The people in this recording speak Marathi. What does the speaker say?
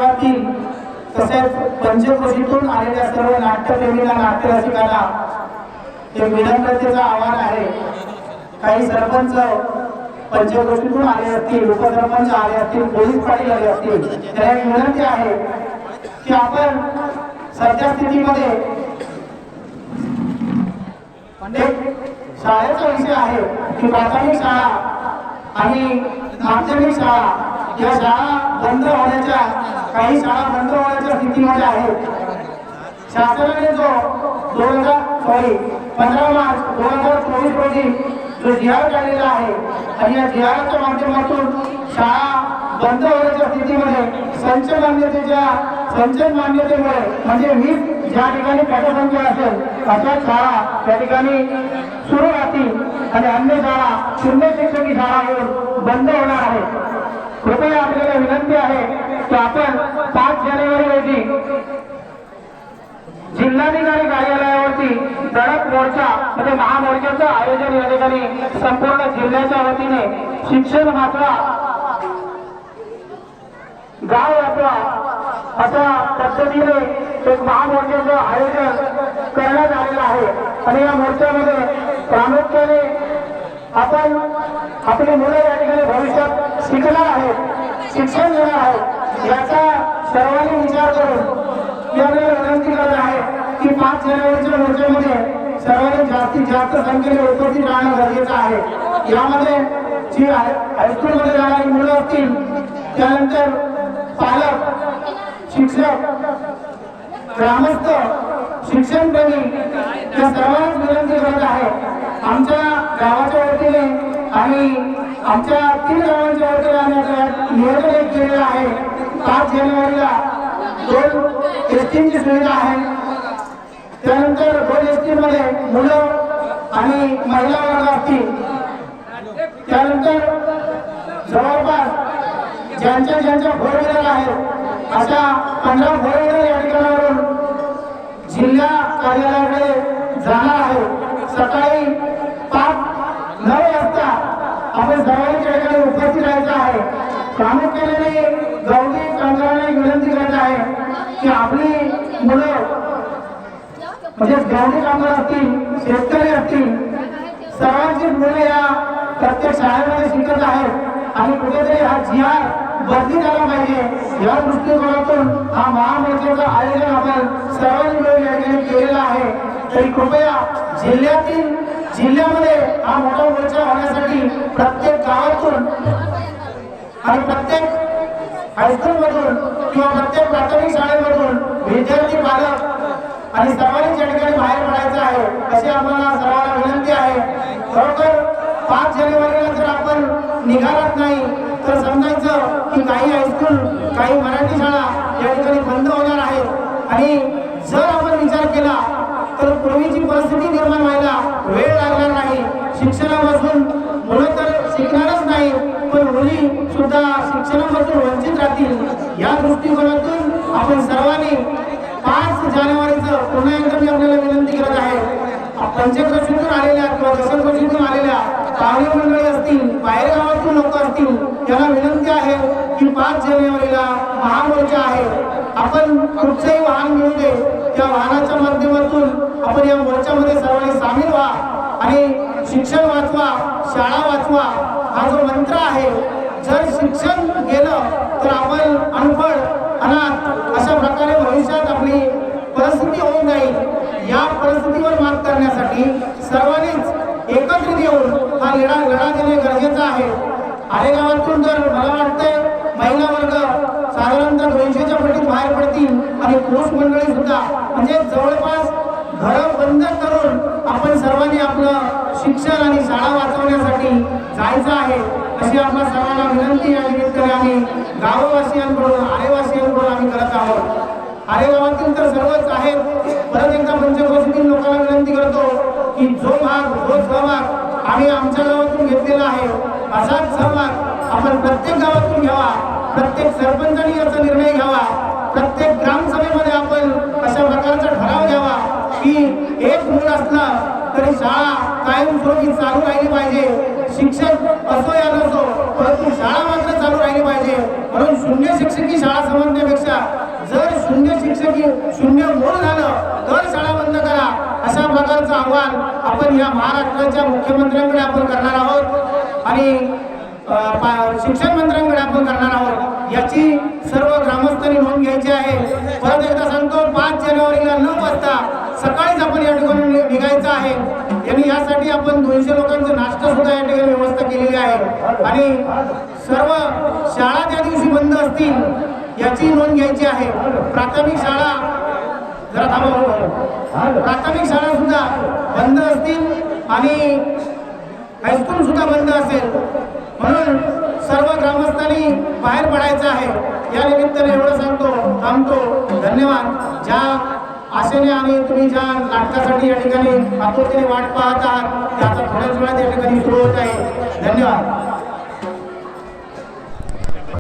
तसेच पंचक्रोशीतून आलेल्या सर्व नाट्यप्रेमींना नाट्यरसिकांना एक विनम्रतेचं आव्हान आहे। काही सरपंच पंचक्रोशीतून आले असतील, उपसरपंच आले असतील, पोलीस पाटील आले असतील, त्याला एक विनंती आहे की आपण सध्या स्थितीमध्ये शाळेचा विषय आहे की प्राथमिक शाळा आणि माध्यमिक शाळा या शाळा बंद होण्याच्या, काही शाळा बंद होण्याच्या स्थितीमध्ये आहेत। शासनाने जो 15 मार्च 2024 रोजी जो जी.आर. काढलेला आहे आणि या जी.आरच्या माध्यमातून शाळा बंद होण्याच्या स्थितीमध्ये संचय मान्यतेमुळे म्हणजे 20 ज्या ठिकाणी पटसंख्या असेल अशा शाळा त्या ठिकाणी सुरू राहतील आणि अन्य शाळा शून्य शिक्षकी शाळा होऊन बंद होणार आहेत। कृपया आपल्याला विनंती आहे की आपण 5 जानेवारी रोजी जिल्हाधिकारी कार्यालयावरती धडक मोर्चा म्हणजे महामोर्चाचं आयोजन या ठिकाणी संपूर्ण जिल्ह्याच्या वतीने शिक्षण वाचवा गाव वाचवा अशा पद्धतीने एक महामोर्चाचं आयोजन करण्यात आलेलं आहे। आणि या मोर्चामध्ये प्रामुख्याने आपण आपली मुलं या ठिकाणी भविष्यात शिकणार आहेत, शिक्षण घेणार आहेत याचा सर्वांनी विचार करून यावेळी विनंती करत आहे की 5 जानेवारीच्या मोर्चामध्ये सर्वांनी जास्तीत जास्त संख्येने उपस्थित राहणं गरजेचं आहे। यामध्ये जी हायस्कूलमध्ये जाणारी मुलं असतील, त्यानंतर पालक, शिक्षक, ग्रामस्थ, शिक्षणप्रेमी या सर्वांनाच विनंती करत आहे। आमच्या गावाच्या वतीने आणि आमच्या 3 गावांच्या वतीने आम्ही नियोजन केलेलं आहे। 5 जानेवारीला 2 एसटीची सुविधा आहे, त्यानंतर 2 एसटीमध्ये मुलं आणि महिला वर्ग असतील, त्यानंतर जवळपास ज्यांच्या फोर व्हीलर आहेत अशा 15 फोर व्हीलर या ठिकाणावरून जिल्हा कार्यालयाकडे जाणार आहे। सकाळी 9 वाजता आपण सर्वांनी त्या ठिकाणी उपस्थित राहायचं आहे। प्रामुख्याने गौरी तंत्राने विनंती करत आहे की आपली मुलं म्हणजे गौरी कामगार असतील, शेतकरी असतील, सर्वांची मुलं या प्रत्येक शाळेमध्ये शिकत आहेत आणि कुठेतरी हा जी.आर. बदली झाला पाहिजे या दृष्टिकोनातून हा महामोर्चाचं आयोजन आपण सर्वांनी मिळून या ठिकाणी केलेलं आहे। तरी कृपया जिल्ह्यामध्ये हा मोठा मोर्चा होण्यासाठी प्रत्येक गावातून आणि प्रत्येक हायस्कूलमधून किंवा प्रत्येक प्राथमिक शाळेमधून विद्यार्थी, पालक आणि सर्वांनी या ठिकाणी बाहेर पडायचं आहे अशी आम्हाला सर्वांना विनंती आहे। खरोखर 5 जानेवारीला जर आपण निघालाच नाही तर समजायचं की काही हायस्कूल, काही मराठी शाळा या ठिकाणी बंद होणार आहेत आणि जर आपण विचार केला तर पूर्वीची परिस्थिती निर्माण व्हायला वेळ लागणार नाही। शिक्षणापासून मुलं तर शिकणारच नाही पण मुली सुद्धा शिक्षणापासून वंचित राहतील या दृष्टिकोनातून आपण सर्वांनी 5 जानेवारीचं पुन्हा एकदा मी आपल्याला विनंती करत आहे। पंचक्रोशीतून आलेल्या किंवा दशक्रोशीतून आलेल्या पाहुणे मंडळी असतील, बाहेर गावातून लोक असतील, त्यांना विनंती आहे की 5 जानेवारीला महामोर्चा आहे। आपण कुठचंही वाहन घेऊ दे, त्या वाहनाच्या माध्यमातून आपण या मोर्चामध्ये सर्वांनी सामील व्हा आणि शिक्षण वाचवा, शाळा वाचवा हा जो मंत्र आहे। जर शिक्षण गेलं तर आपण अनपढ, अनाथ अशा प्रकारे भविष्यात आपली परिस्थिती होऊन जाईल। या परिस्थितीवर मात करण्यासाठी सर्वांनीच एकत्रित येऊन हा लढा देणे गरजेचं आहे। आलेगावातून जर मला वाटतंय महिला वर्ग साधारणतः 200च्या पटीत बाहेर पडतील आणि पुरुष मंडळी सुद्धा, म्हणजे जवळपास घरं बंद करून आपण सर्वांनी आपलं शिक्षण आणि शाळा वाचवण्यासाठी जायचं आहे अशी आपल्या सर्वांना विनंती या निमित्ताने आम्ही गाववासियांकडून, आरेवासियांकडून आम्ही करत आहोत। आरेगावातील तर सर्वच आहेत, परत एकदा पंचक्रोशीतील लोकांना विनंती करतो की जो सहभाग आम्ही आमच्या गावातून घेतलेला आहे असाच सहभाग आपण प्रत्येक गावातून घ्यावा, प्रत्येक सरपंचांनी याचा निर्णय घ्यावा, प्रत्येक ग्रामसभेमध्ये आपण अशा प्रकारचा ठराव घ्यावा की एक मूल असलं तरी शाळा कायमस्वरूपी चालू राहिली पाहिजे। शिक्षक असो या नसो परंतु शाळा मात्र चालू राहिली पाहिजे। म्हणून शून्य शिक्षकी शाळा समजण्यापेक्षा जर शून्य मूळ झालं तर शाळा बंद करा, अशा प्रकारचं आव्हान आपण या महाराष्ट्राच्या मुख्यमंत्र्यांकडे आपण करणार आहोत आणि शिक्षण मंत्र्यांकडे आपण करणार आहोत। याची सर्व ग्रामस्थांनी नोंद घ्यायची आहे। परत एकदा सांगतो, 5 जानेवारीला 9 वाजता सकाळीच आपण या ठिकाणी निघायचं आहे आणि यासाठी आपण 200 लोकांचा नाश्ता सुद्धा या ठिकाणी व्यवस्था केलेली आहे आणि सर्व शाळा त्या दिवशी बंद असतील याची नोंद घ्यायची आहे। प्राथमिक शाळा जरा थांबा, प्राथमिक शाळा सुद्धा बंद असतील आणि हायस्कूल सुद्धा बंद असेल, म्हणून सर्व ग्रामस्थांनी बाहेर पडायचं आहे। या निमित्ताने एवढं सांगतो, थांबतो। धन्यवाद। ज्या आशेने आणि तुम्ही ज्या नाटकासाठी या ठिकाणी आतुरतेने वाट पाहत आहात ते आता थोड्याच वेळात या ठिकाणी सुरू होत आहे। धन्यवाद।